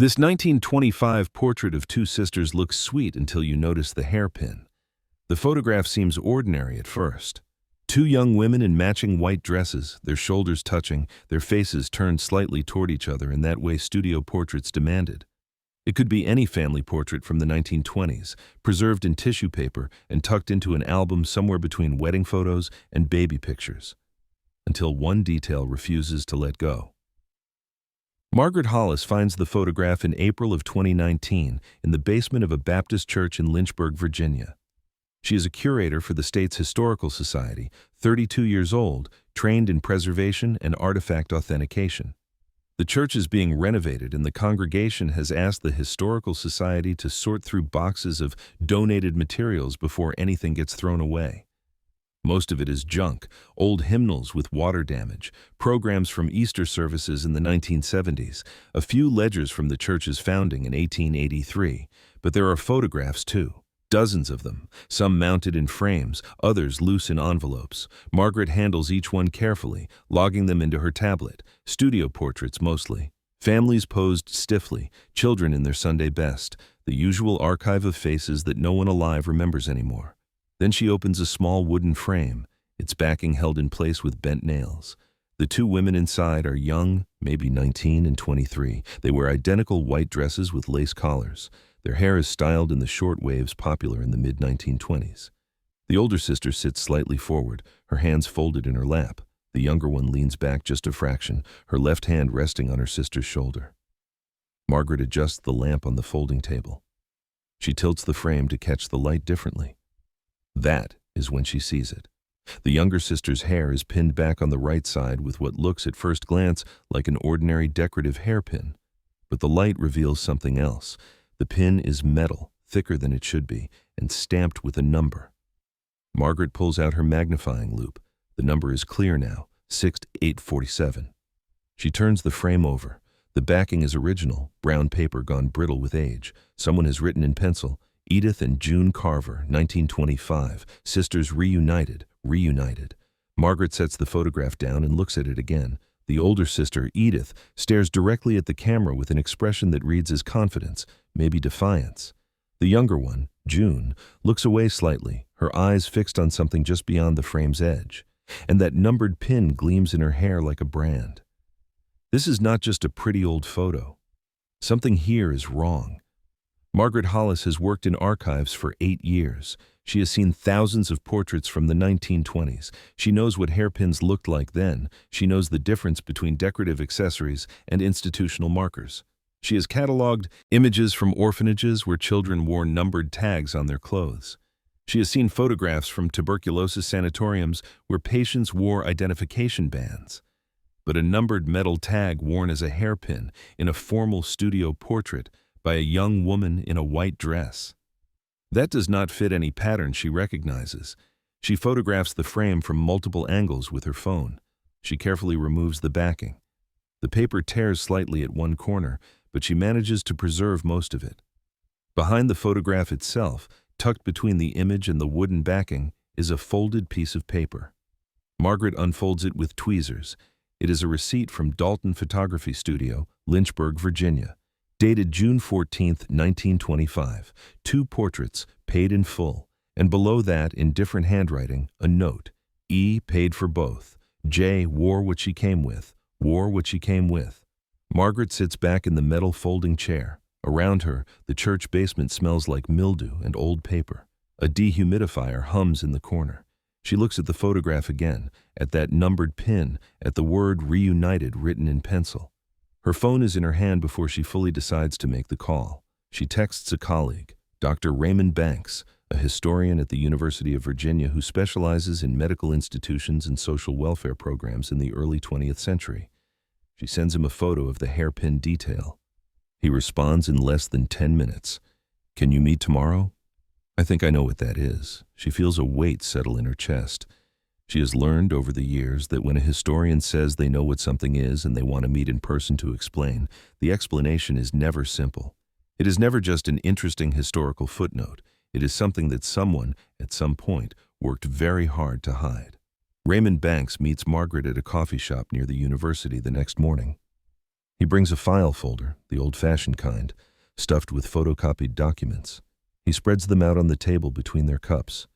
This 1925 portrait of two sisters looks sweet until you notice the hairpin. The photograph seems ordinary at first. Two young women in matching white dresses, their shoulders touching, their faces turned slightly toward each other in that way studio portraits demanded. It could be any family portrait from the 1920s, preserved in tissue paper and tucked into an album somewhere between wedding photos and baby pictures. Until one detail refuses to let go. Margaret Hollis finds the photograph in April of 2019 in the basement of a Baptist church in Lynchburg, Virginia. She is a curator for the state's Historical Society, 32 years old, trained in preservation and artifact authentication. The church is being renovated, and the congregation has asked the Historical Society to sort through boxes of donated materials before anything gets thrown away. Most of it is junk, old hymnals with water damage, programs from Easter services in the 1970s, a few ledgers from the church's founding in 1883, but there are photographs too. Dozens of them, some mounted in frames, others loose in envelopes. Margaret handles each one carefully, logging them into her tablet, studio portraits mostly. Families posed stiffly, children in their Sunday best, the usual archive of faces that no one alive remembers anymore. Then she opens a small wooden frame, its backing held in place with bent nails. The two women inside are young, maybe 19 and 23. They wear identical white dresses with lace collars. Their hair is styled in the short waves popular in the mid-1920s. The older sister sits slightly forward, her hands folded in her lap. The younger one leans back just a fraction, her left hand resting on her sister's shoulder. Margaret adjusts the lamp on the folding table. She tilts the frame to catch the light differently. That is when she sees it. The younger sister's hair is pinned back on the right side with what looks at first glance like an ordinary decorative hairpin. But the light reveals something else. The pin is metal, thicker than it should be, and stamped with a number. Margaret pulls out her magnifying loupe. The number is clear now, 6847. She turns the frame over. The backing is original, brown paper gone brittle with age. Someone has written in pencil, Edith and June Carver, 1925, sisters reunited. Margaret sets the photograph down and looks at it again. The older sister, Edith, stares directly at the camera with an expression that reads as confidence, maybe defiance. The younger one, June, looks away slightly, her eyes fixed on something just beyond the frame's edge, and that numbered pin gleams in her hair like a brand. This is not just a pretty old photo. Something here is wrong. Margaret Hollis has worked in archives for 8 years. She has seen thousands of portraits from the 1920s. She knows what hairpins looked like then. She knows the difference between decorative accessories and institutional markers. She has cataloged images from orphanages where children wore numbered tags on their clothes. She has seen photographs from tuberculosis sanatoriums where patients wore identification bands. But a numbered metal tag worn as a hairpin in a formal studio portrait by a young woman in a white dress. That does not fit any pattern she recognizes. She photographs the frame from multiple angles with her phone. She carefully removes the backing. The paper tears slightly at one corner, but she manages to preserve most of it. Behind the photograph itself, tucked between the image and the wooden backing, is a folded piece of paper. Margaret unfolds it with tweezers. It is a receipt from Dalton Photography Studio, Lynchburg, Virginia. Dated June 14, 1925, 2 portraits, paid in full, and below that, in different handwriting, a note. E paid for both. J wore what she came with. Margaret sits back in the metal folding chair. Around her, the church basement smells like mildew and old paper. A dehumidifier hums in the corner. She looks at the photograph again, at that numbered pin, at the word reunited written in pencil. Her phone is in her hand before she fully decides to make the call. She texts a colleague, Dr. Raymond Banks, a historian at the University of Virginia who specializes in medical institutions and social welfare programs in the early 20th century. She sends him a photo of the hairpin detail. He responds in less than 10 minutes. Can you meet tomorrow? I think I know what that is. She feels a weight settle in her chest. She has learned over the years that when a historian says they know what something is and they want to meet in person to explain, the explanation is never simple. It is never just an interesting historical footnote. It is something that someone, at some point, worked very hard to hide. Raymond Banks meets Margaret at a coffee shop near the university the next morning. He brings a file folder, the old-fashioned kind, stuffed with photocopied documents. He spreads them out on the table between their cups.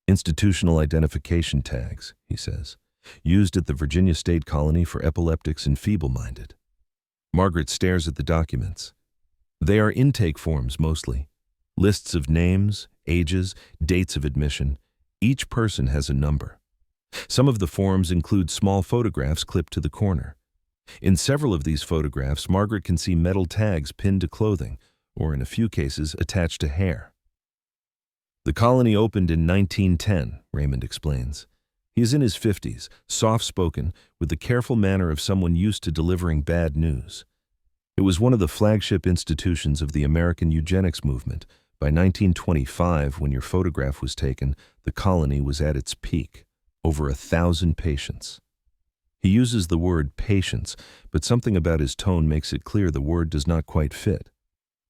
Institutional identification tags, he says, used at the Virginia State Colony for epileptics and feeble-minded. Margaret stares at the documents. They are intake forms mostly. Lists of names, ages, dates of admission. Each person has a number. Some of the forms include small photographs clipped to the corner. In several of these photographs, Margaret can see metal tags pinned to clothing, or in a few cases, attached to hair. The colony opened in 1910, Raymond explains. He is in his 50s, soft-spoken, with the careful manner of someone used to delivering bad news. It was one of the flagship institutions of the American eugenics movement. By 1925, when your photograph was taken, the colony was at its peak, over 1,000 patients. He uses the word patients, but something about his tone makes it clear the word does not quite fit.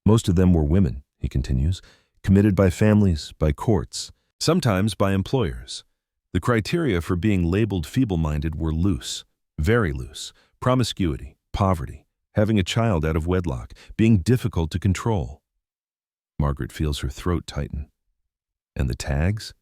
Most of them were women, he continues, committed by families, by courts, sometimes by employers. The criteria for being labeled feeble-minded were loose, very loose: promiscuity, poverty, having a child out of wedlock, being difficult to control. Margaret feels her throat tighten. And the tags?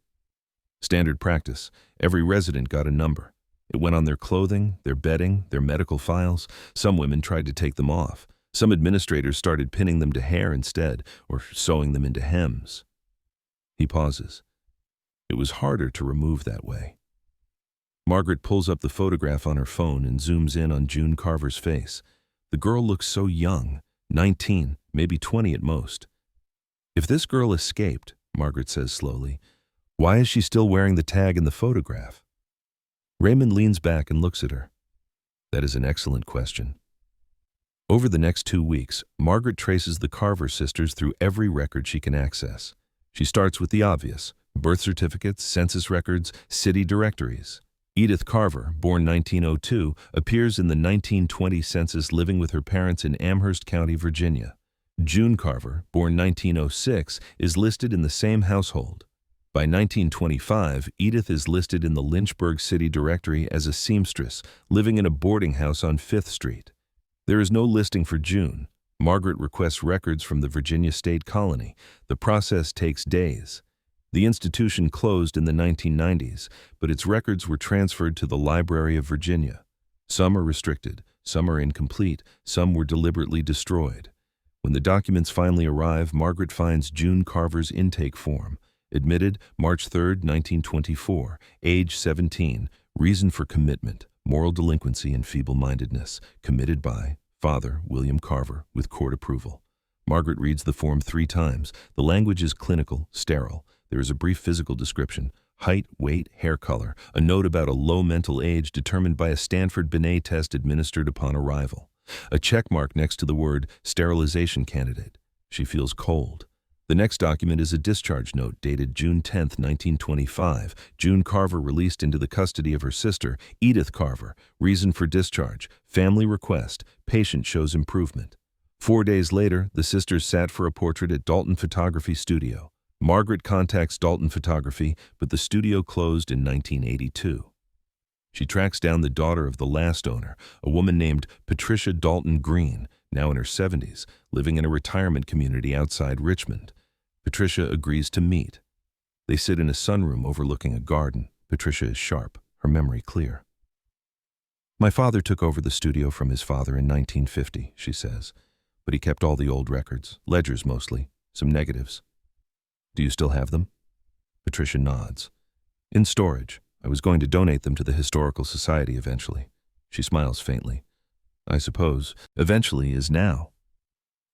Standard practice. Every resident got a number. It went on their clothing, their bedding, their medical files. Some women tried to take them off. Some administrators started pinning them to hair instead, or sewing them into hems. He pauses. It was harder to remove that way. Margaret pulls up the photograph on her phone and zooms in on June Carver's face. The girl looks so young, 19, maybe 20 at most. If this girl escaped, Margaret says slowly, why is she still wearing the tag in the photograph? Raymond leans back and looks at her. That is an excellent question. Over the next 2 weeks, Margaret traces the Carver sisters through every record she can access. She starts with the obvious: birth certificates, census records, city directories. Edith Carver, born 1902, appears in the 1920 census living with her parents in Amherst County, Virginia. June Carver, born 1906, is listed in the same household. By 1925, Edith is listed in the Lynchburg City Directory as a seamstress, living in a boarding house on 5th Street. There is no listing for June. Margaret requests records from the Virginia State Colony. The process takes days. The institution closed in the 1990s, but its records were transferred to the Library of Virginia. Some are restricted, some are incomplete, some were deliberately destroyed. When the documents finally arrive, Margaret finds June Carver's intake form. Admitted March 3, 1924, age 17, reason for commitment, moral delinquency and feeble-mindedness, committed by Father William Carver, with court approval. Margaret reads the form 3 times. The language is clinical, sterile. There is a brief physical description: height, weight, hair color, a note about a low mental age determined by a Stanford Binet test administered upon arrival. A check mark next to the word sterilization candidate. She feels cold. The next document is a discharge note dated June 10, 1925. June Carver released into the custody of her sister, Edith Carver. Reason for discharge: family request. Patient shows improvement. 4 days later, the sisters sat for a portrait at Dalton Photography Studio. Margaret contacts Dalton Photography, but the studio closed in 1982. She tracks down the daughter of the last owner, a woman named Patricia Dalton Green, now in her 70s, living in a retirement community outside Richmond. Patricia agrees to meet. They sit in a sunroom overlooking a garden. Patricia is sharp, her memory clear. My father took over the studio from his father in 1950, she says, but he kept all the old records, ledgers mostly, some negatives. Do you still have them? Patricia nods. In storage. I was going to donate them to the Historical Society eventually. She smiles faintly. I suppose eventually is now.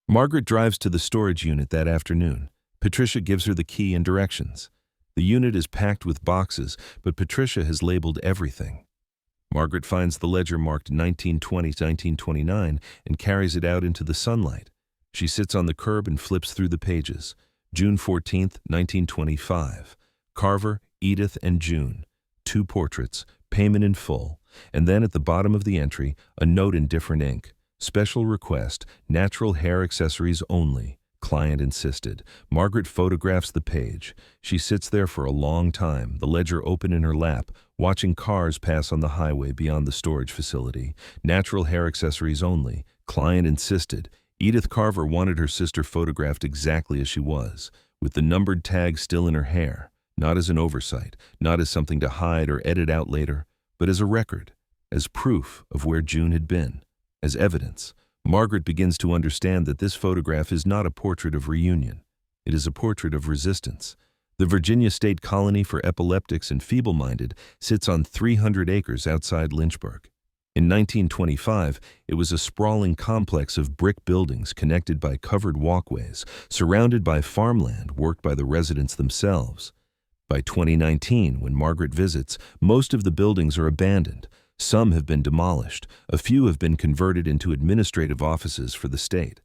Margaret drives to the storage unit that afternoon. Patricia gives her the key and directions. The unit is packed with boxes, but Patricia has labeled everything. Margaret finds the ledger marked 1920 to 1929 and carries it out into the sunlight. She sits on the curb and flips through the pages. June 14, 1925. Carver, Edith, and June. 2 portraits, payment in full, and then at the bottom of the entry, a note in different ink. Special request, natural hair accessories only. Client insisted. Margaret photographs the page. She sits there for a long time, the ledger open in her lap, watching cars pass on the highway beyond the storage facility. Natural hair accessories only. Client insisted. Edith Carver wanted her sister photographed exactly as she was, with the numbered tag still in her hair, not as an oversight, not as something to hide or edit out later, but as a record, as proof of where June had been, as evidence. Margaret begins to understand that this photograph is not a portrait of reunion. It is a portrait of resistance. The Virginia State Colony for Epileptics and Feeble-Minded sits on 300 acres outside Lynchburg. In 1925, it was a sprawling complex of brick buildings connected by covered walkways, surrounded by farmland worked by the residents themselves. By 2019, when Margaret visits, most of the buildings are abandoned. Some have been demolished. A few have been converted into administrative offices for the state.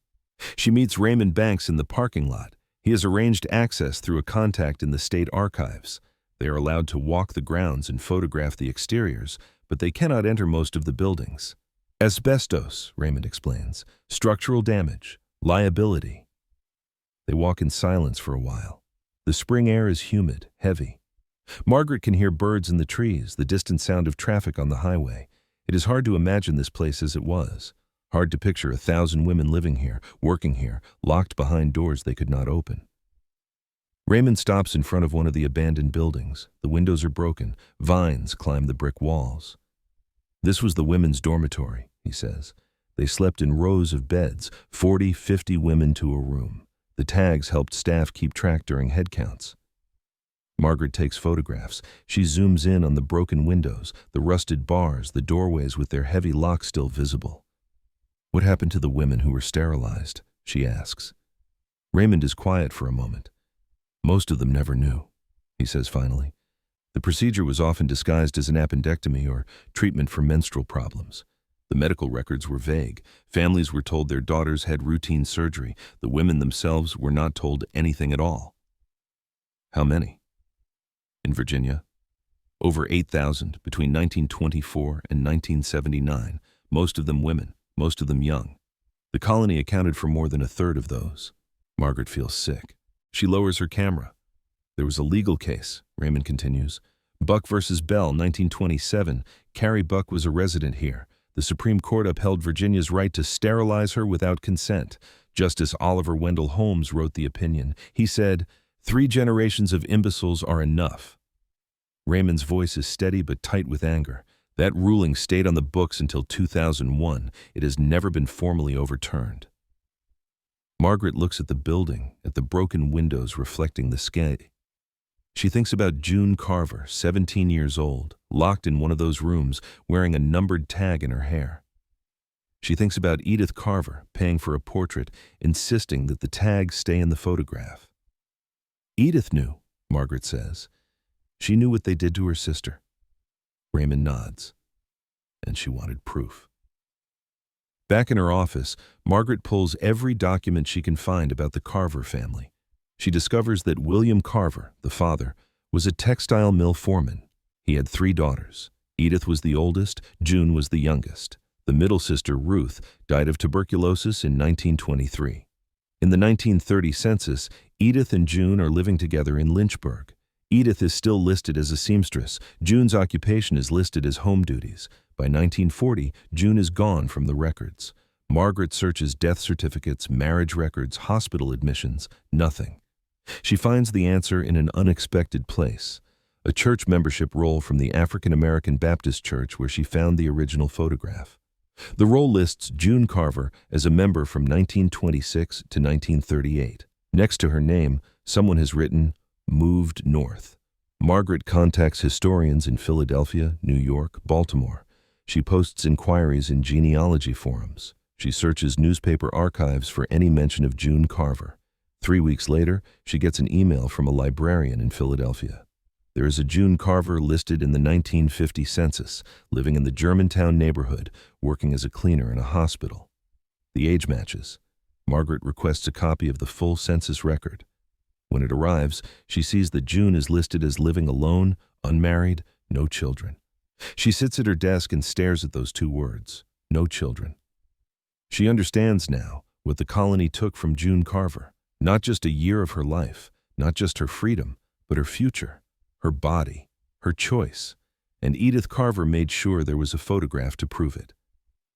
She meets Raymond Banks in the parking lot. He has arranged access through a contact in the state archives. They are allowed to walk the grounds and photograph the exteriors, but they cannot enter most of the buildings. Asbestos, Raymond explains. Structural damage. Liability. They walk in silence for a while. The spring air is humid, heavy. Margaret can hear birds in the trees, the distant sound of traffic on the highway. It is hard to imagine this place as it was. Hard to picture 1,000 women living here, working here, locked behind doors they could not open. Raymond stops in front of one of the abandoned buildings. The windows are broken. Vines climb the brick walls. This was the women's dormitory, he says. They slept in rows of beds, 40, 50 women to a room. The tags helped staff keep track during head counts. Margaret takes photographs. She zooms in on the broken windows, the rusted bars, the doorways with their heavy locks still visible. What happened to the women who were sterilized? She asks. Raymond is quiet for a moment. Most of them never knew, he says finally. The procedure was often disguised as an appendectomy or treatment for menstrual problems. The medical records were vague. Families were told their daughters had routine surgery. The women themselves were not told anything at all. How many? In Virginia, over 8,000 between 1924 and 1979, most of them women, most of them young. The colony accounted for more than a third of those. Margaret feels sick. She lowers her camera. There was a legal case, Raymond continues. Buck versus Bell, 1927. Carrie Buck was a resident here. The Supreme Court upheld Virginia's right to sterilize her without consent. Justice Oliver Wendell Holmes wrote the opinion. He said, 3 generations of imbeciles are enough. Raymond's voice is steady but tight with anger. That ruling stayed on the books until 2001. It has never been formally overturned. Margaret looks at the building, at the broken windows reflecting the sky. She thinks about June Carver, 17 years old, locked in one of those rooms, wearing a numbered tag in her hair. She thinks about Edith Carver, paying for a portrait, insisting that the tag stay in the photograph. Edith knew, Margaret says. She knew what they did to her sister. Raymond nods. And she wanted proof. Back in her office, Margaret pulls every document she can find about the Carver family. She discovers that William Carver, the father, was a textile mill foreman. He had 3 daughters. Edith was the oldest, June was the youngest. The middle sister, Ruth, died of tuberculosis in 1923. In the 1930 census, Edith and June are living together in Lynchburg. Edith is still listed as a seamstress. June's occupation is listed as home duties. By 1940, June is gone from the records. Margaret searches death certificates, marriage records, hospital admissions, nothing. She finds the answer in an unexpected place, a church membership roll from the African American Baptist Church where she found the original photograph. The roll lists June Carver as a member from 1926 to 1938. Next to her name, someone has written, "Moved North." Margaret contacts historians in Philadelphia, New York, Baltimore. She posts inquiries in genealogy forums. She searches newspaper archives for any mention of June Carver. 3 weeks later, she gets an email from a librarian in Philadelphia. There is a June Carver listed in the 1950 census, living in the Germantown neighborhood, working as a cleaner in a hospital. The age matches. Margaret requests a copy of the full census record. When it arrives, she sees that June is listed as living alone, unmarried, no children. She sits at her desk and stares at those 2 words, no children. She understands now what the colony took from June Carver, Not just a year of her life, not just her freedom, but her future, her body, her choice. And Edith Carver made sure there was a photograph to prove it.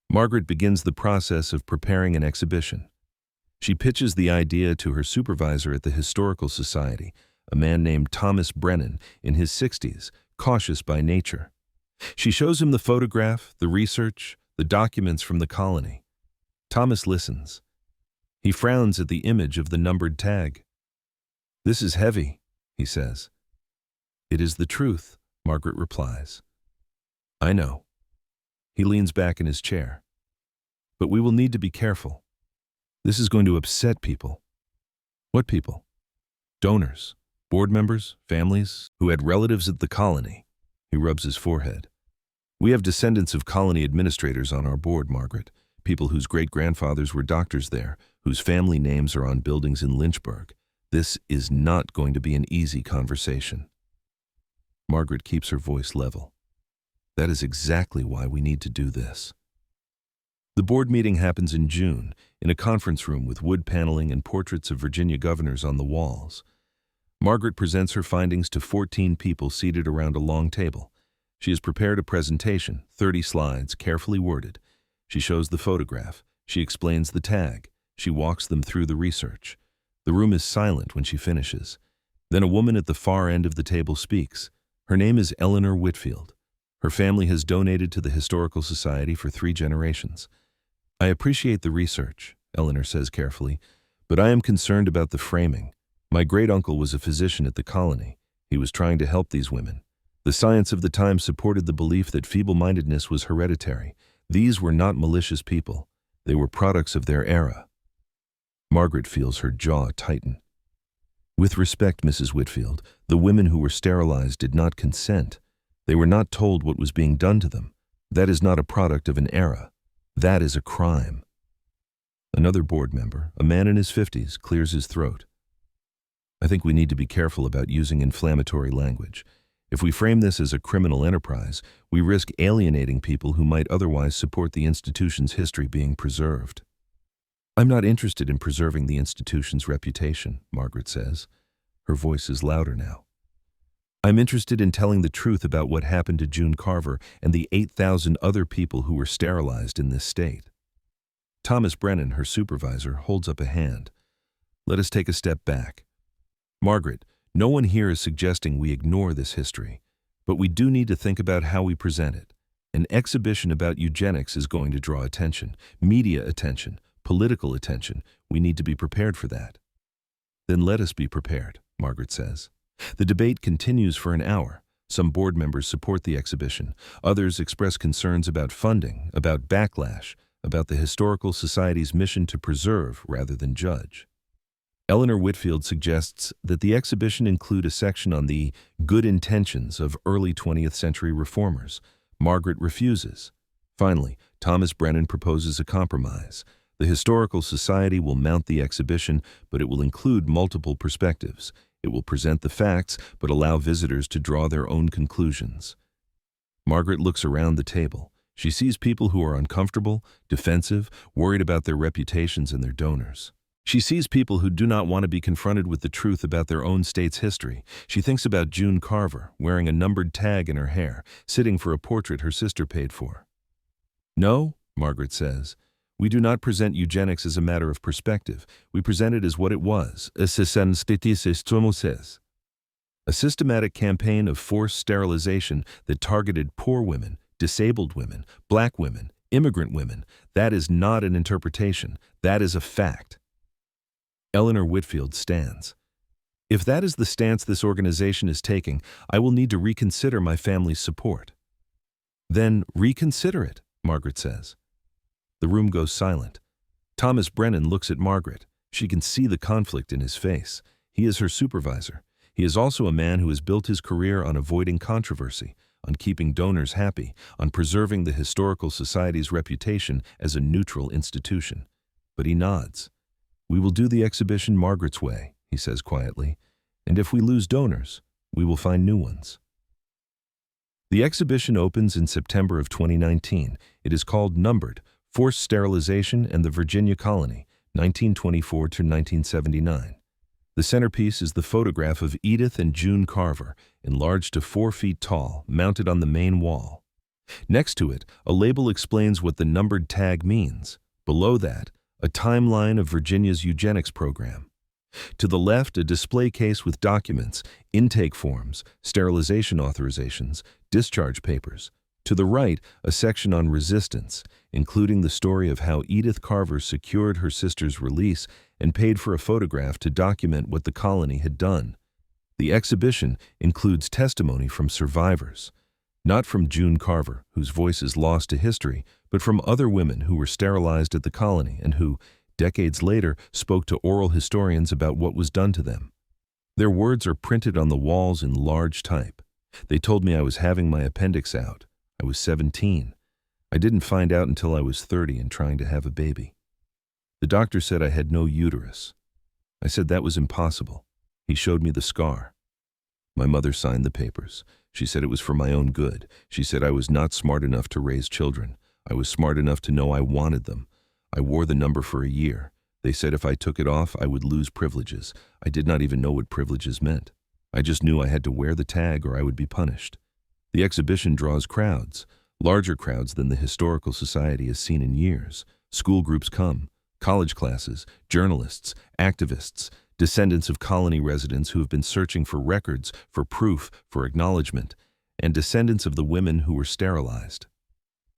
Margaret begins the process of preparing an exhibition. She pitches the idea to her supervisor at the Historical Society, a man named Thomas Brennan, in his 60s, cautious by nature. She shows him the photograph, the research, the documents from the colony. Thomas listens. He frowns at the image of the numbered tag. "This is heavy," he says. "It is the truth," Margaret replies. "I know." He leans back in his chair. "But we will need to be careful. This is going to upset people." "What people?" "Donors, board members, families who had relatives at the colony." He rubs his forehead. "We have descendants of colony administrators on our board, Margaret, people whose great-grandfathers were doctors there, whose family names are on buildings in Lynchburg. This is not going to be an easy conversation." Margaret keeps her voice level. "That is exactly why we need to do this." The board meeting happens in June, in a conference room with wood paneling and portraits of Virginia governors on the walls. Margaret presents her findings to 14 people seated around a long table. She has prepared a presentation, 30 slides, carefully worded. She shows the photograph. She explains the tag. She walks them through the research. The room is silent when she finishes. Then a woman at the far end of the table speaks. Her name is Eleanor Whitfield. Her family has donated to the Historical Society for 3 generations. "I appreciate the research," Eleanor says carefully, "but I am concerned about the framing. My great-uncle was a physician at the colony. He was trying to help these women. The science of the time supported the belief that feeble-mindedness was hereditary. These were not malicious people. They were products of their era." Margaret feels her jaw tighten. "With respect, Mrs. Whitfield, the women who were sterilized did not consent. They were not told what was being done to them. That is not a product of an era. That is a crime." Another board member, a man in his 50s, clears his throat. "I think we need to be careful about using inflammatory language. If we frame this as a criminal enterprise, we risk alienating people who might otherwise support the institution's history being preserved." "I'm not interested in preserving the institution's reputation," Margaret says. Her voice is louder now. "I'm interested in telling the truth about what happened to June Carver and the 8,000 other people who were sterilized in this state." Thomas Brennan, her supervisor, holds up a hand. "Let us take a step back. Margaret, no one here is suggesting we ignore this history, but we do need to think about how we present it. An exhibition about eugenics is going to draw attention, media attention, political attention. We need to be prepared for that." "Then let us be prepared," Margaret says. The debate continues for an hour. Some board members support the exhibition. Others express concerns about funding, about backlash, about the Historical Society's mission to preserve rather than judge. Eleanor Whitfield suggests that the exhibition include a section on the good intentions of early 20th century reformers. Margaret refuses. Finally, Thomas Brennan proposes a compromise. The Historical Society will mount the exhibition, but it will include multiple perspectives. It will present the facts, but allow visitors to draw their own conclusions. Margaret looks around the table. She sees people who are uncomfortable, defensive, worried about their reputations and their donors. She sees people who do not want to be confronted with the truth about their own state's history. She thinks about June Carver, wearing a numbered tag in her hair, sitting for a portrait her sister paid for. "No," Margaret says, "we do not present eugenics as a matter of perspective. We present it as what it was, a systematic campaign of forced sterilization that targeted poor women, disabled women, black women, immigrant women. That is not an interpretation. That is a fact." Eleanor Whitfield stands. "If that is the stance this organization is taking, I will need to reconsider my family's support." "Then reconsider it," Margaret says. The room goes silent. Thomas Brennan looks at Margaret. She can see the conflict in his face. He is her supervisor. He is also a man who has built his career on avoiding controversy, on keeping donors happy, on preserving the Historical Society's reputation as a neutral institution. But he nods. "We will do the exhibition Margaret's way," he says quietly, "and if we lose donors, we will find new ones." The exhibition opens in September of 2019. It is called Numbered: Forced Sterilization and the Virginia Colony, 1924 to 1979. The centerpiece is the photograph of Edith and June Carver, enlarged to 4 feet tall, mounted on the main wall. Next to it, a label explains what the numbered tag means. Below that, a timeline of Virginia's eugenics program. To the left, a display case with documents, intake forms, sterilization authorizations, discharge papers. To the right, a section on resistance, including the story of how Edith Carver secured her sister's release and paid for a photograph to document what the colony had done. The exhibition includes testimony from survivors, not from June Carver, whose voice is lost to history, but from other women who were sterilized at the colony and who, decades later, spoke to oral historians about what was done to them. Their words are printed on the walls in large type. They told me I was having my appendix out. I was 17. I didn't find out until I was 30 and trying to have a baby. The doctor said I had no uterus. I said that was impossible. He showed me the scar. My mother signed the papers. She said it was for my own good. She said I was not smart enough to raise children. I was smart enough to know I wanted them. I wore the number for a year. They said if I took it off, I would lose privileges. I did not even know what privileges meant. I just knew I had to wear the tag or I would be punished. The exhibition draws crowds, larger crowds than the Historical Society has seen in years. School groups come, college classes, journalists, activists, descendants of colony residents who have been searching for records, for proof, for acknowledgement, and descendants of the women who were sterilized.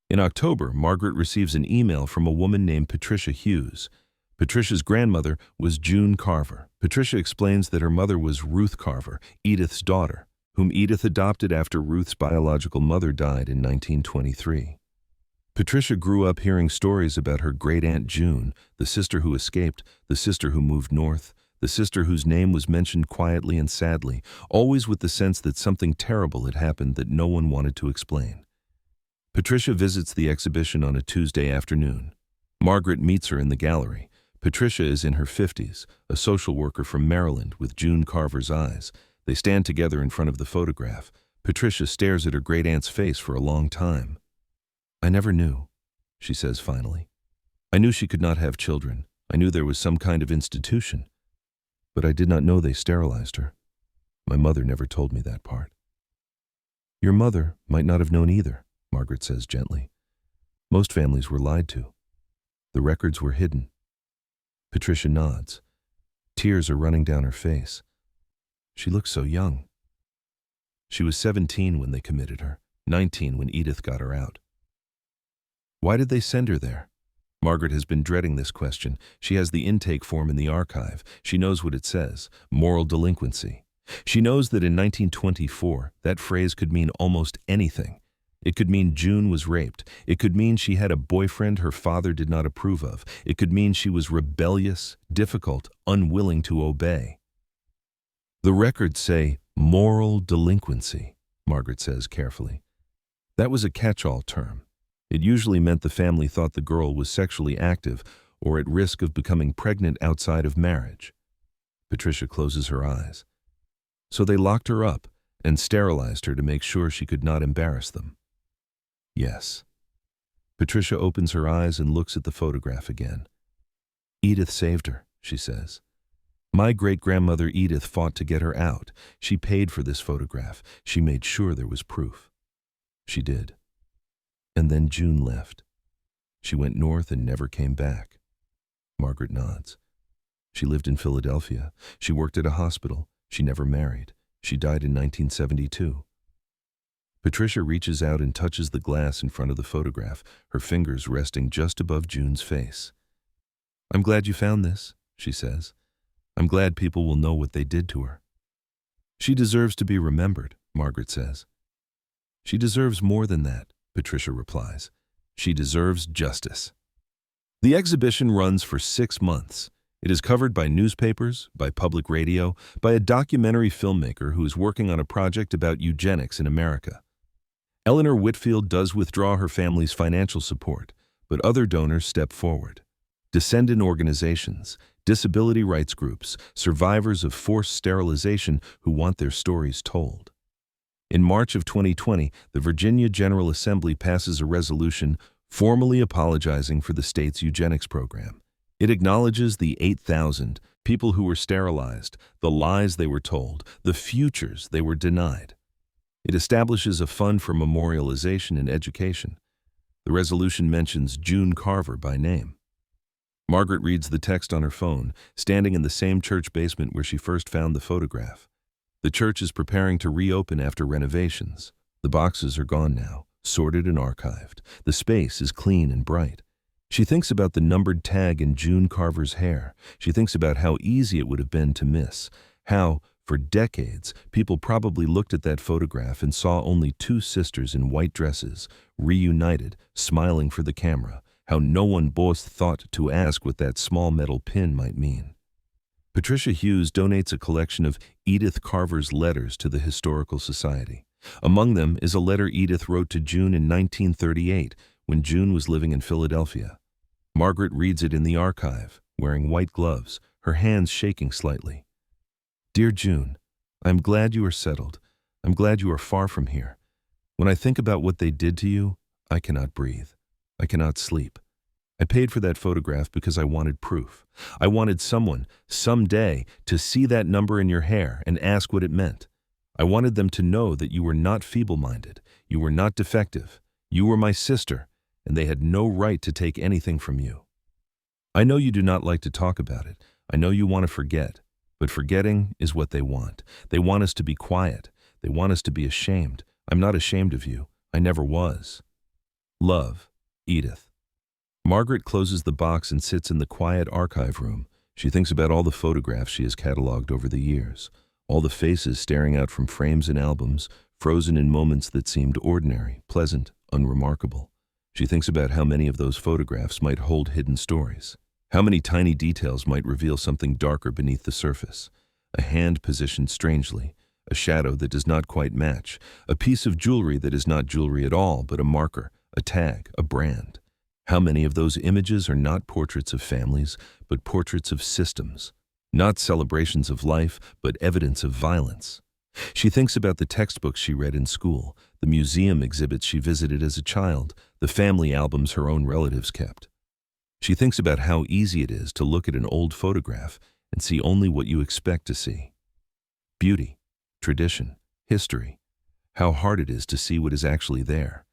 In October, Margaret receives an email from a woman named Patricia Hughes. Patricia's grandmother was June Carver. Patricia explains that her mother was Ruth Carver, Edith's daughter, whom Edith adopted after Ruth's biological mother died in 1923. Patricia grew up hearing stories about her great-aunt June, the sister who escaped, the sister who moved north, the sister whose name was mentioned quietly and sadly, always with the sense that something terrible had happened that no one wanted to explain. Patricia visits the exhibition on a Tuesday afternoon. Margaret meets her in the gallery. Patricia is in her 50s, a social worker from Maryland with June Carver's eyes. They stand together in front of the photograph. Patricia stares at her great-aunt's face for a long time. "I never knew," she says finally. "I knew she could not have children. I knew there was some kind of institution. But I did not know they sterilized her. My mother never told me that part." "Your mother might not have known either," Margaret says gently. "Most families were lied to. The records were hidden." Patricia nods. Tears are running down her face. She looks so young. She was 17 when they committed her, 19 when Edith got her out. Why did they send her there? Margaret has been dreading this question. She has the intake form in the archive. She knows what it says, moral delinquency. She knows that in 1924, that phrase could mean almost anything. It could mean June was raped. It could mean she had a boyfriend her father did not approve of. It could mean she was rebellious, difficult, unwilling to obey. The records say moral delinquency, Margaret says carefully. That was a catch-all term. It usually meant the family thought the girl was sexually active or at risk of becoming pregnant outside of marriage. Patricia closes her eyes. So they locked her up and sterilized her to make sure she could not embarrass them. Yes. Patricia opens her eyes and looks at the photograph again. Edith saved her, she says. My great-grandmother Edith fought to get her out. She paid for this photograph. She made sure there was proof. She did. And then June left. She went north and never came back. Margaret nods. She lived in Philadelphia. She worked at a hospital. She never married. She died in 1972. Patricia reaches out and touches the glass in front of the photograph, her fingers resting just above June's face. I'm glad you found this, she says. I'm glad people will know what they did to her. She deserves to be remembered, Margaret says. She deserves more than that, Patricia replies. She deserves justice. The exhibition runs for 6 months. It is covered by newspapers, by public radio, by a documentary filmmaker who is working on a project about eugenics in America. Eleanor Whitfield does withdraw her family's financial support, but other donors step forward. Descendant organizations, disability rights groups, survivors of forced sterilization who want their stories told. In March of 2020, the Virginia General Assembly passes a resolution formally apologizing for the state's eugenics program. It acknowledges the 8,000 people who were sterilized, the lies they were told, the futures they were denied. It establishes a fund for memorialization and education. The resolution mentions June Carver by name. Margaret reads the text on her phone, standing in the same church basement where she first found the photograph. The church is preparing to reopen after renovations. The boxes are gone now, sorted and archived. The space is clean and bright. She thinks about the numbered tag in June Carver's hair. She thinks about how easy it would have been to miss. How, for decades, people probably looked at that photograph and saw only two sisters in white dresses, reunited, smiling for the camera. How no one both thought to ask what that small metal pin might mean. Patricia Hughes donates a collection of Edith Carver's letters to the Historical Society. Among them is a letter Edith wrote to June in 1938, when June was living in Philadelphia. Margaret reads it in the archive, wearing white gloves, her hands shaking slightly. Dear June, I am glad you are settled. I'm glad you are far from here. When I think about what they did to you, I cannot breathe. I cannot sleep. I paid for that photograph because I wanted proof. I wanted someone, someday, to see that number in your hair and ask what it meant. I wanted them to know that you were not feeble-minded, you were not defective, you were my sister, and they had no right to take anything from you. I know you do not like to talk about it. I know you want to forget, but forgetting is what they want. They want us to be quiet. They want us to be ashamed. I'm not ashamed of you. I never was. Love, Edith. Margaret closes the box and sits in the quiet archive room. She thinks about all the photographs she has cataloged over the years, all the faces staring out from frames and albums, frozen in moments that seemed ordinary, pleasant, unremarkable. She thinks about how many of those photographs might hold hidden stories. How many tiny details might reveal something darker beneath the surface. A hand positioned strangely, a shadow that does not quite match, a piece of jewelry that is not jewelry at all, but a marker, a tag, a brand. How many of those images are not portraits of families, but portraits of systems? Not celebrations of life, but evidence of violence. She thinks about the textbooks she read in school, the museum exhibits she visited as a child, the family albums her own relatives kept. She thinks about how easy it is to look at an old photograph and see only what you expect to see. Beauty, tradition, history. How hard it is to see what is actually there.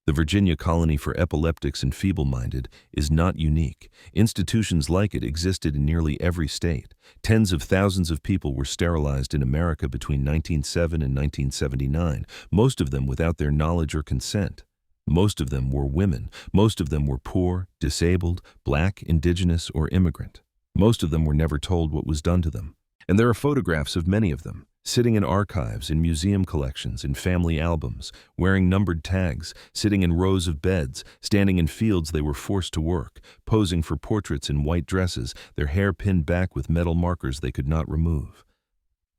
The Virginia Colony for Epileptics and Feeble-Minded is not unique. Institutions like it existed in nearly every state. Tens of thousands of people were sterilized in America between 1907 and 1979, most of them without their knowledge or consent. Most of them were women. Most of them were poor, disabled, black, indigenous, or immigrant. Most of them were never told what was done to them. And there are photographs of many of them, sitting in archives, in museum collections, in family albums, wearing numbered tags, sitting in rows of beds, standing in fields they were forced to work, posing for portraits in white dresses, their hair pinned back with metal markers they could not remove.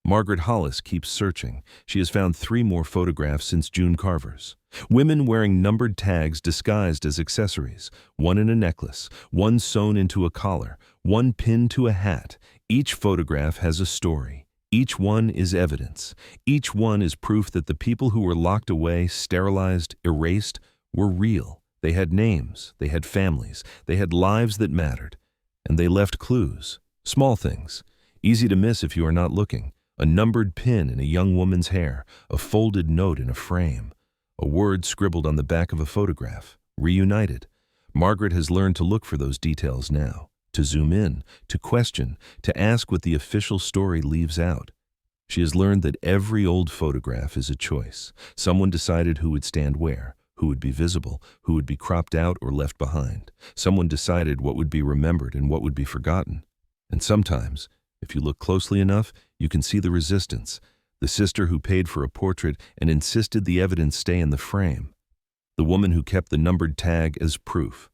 Margaret Hollis keeps searching. She has found 3 more photographs since June Carver's. Women wearing numbered tags disguised as accessories, one in a necklace, one sewn into a collar, one pinned to a hat. Each photograph has a story. Each one is evidence. Each one is proof that the people who were locked away, sterilized, erased, were real. They had names, they had families, they had lives that mattered. And they left clues, small things, easy to miss if you are not looking. A numbered pin in a young woman's hair, a folded note in a frame, a word scribbled on the back of a photograph, reunited. Margaret has learned to look for those details now, to zoom in, to question, to ask what the official story leaves out. She has learned that every old photograph is a choice. Someone decided who would stand where, who would be visible, who would be cropped out or left behind. Someone decided what would be remembered and what would be forgotten. And sometimes, if you look closely enough, you can see the resistance, the sister who paid for a portrait and insisted the evidence stay in the frame, the woman who kept the numbered tag as proof,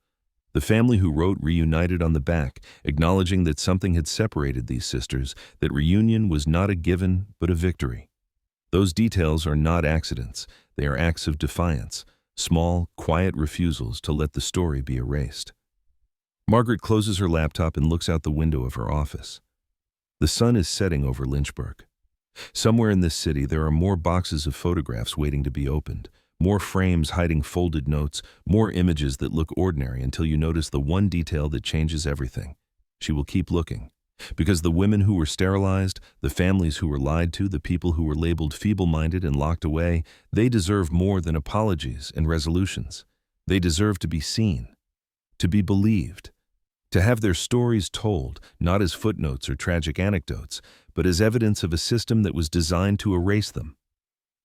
the family who wrote reunited on the back, acknowledging that something had separated these sisters, that reunion was not a given but a victory. Those details are not accidents, they are acts of defiance, small, quiet refusals to let the story be erased. Margaret closes her laptop and looks out the window of her office. The sun is setting over Lynchburg. Somewhere in this city there are more boxes of photographs waiting to be opened, more frames hiding folded notes, more images that look ordinary until you notice the one detail that changes everything. She will keep looking. Because the women who were sterilized, the families who were lied to, the people who were labeled feeble-minded and locked away, they deserve more than apologies and resolutions. They deserve to be seen, to be believed, to have their stories told, not as footnotes or tragic anecdotes, but as evidence of a system that was designed to erase them.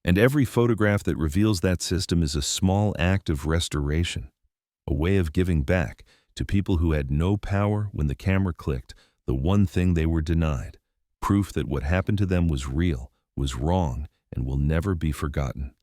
And every photograph that reveals that system is a small act of restoration, a way of giving back to people who had no power when the camera clicked, the one thing they were denied, proof that what happened to them was real, was wrong, and will never be forgotten.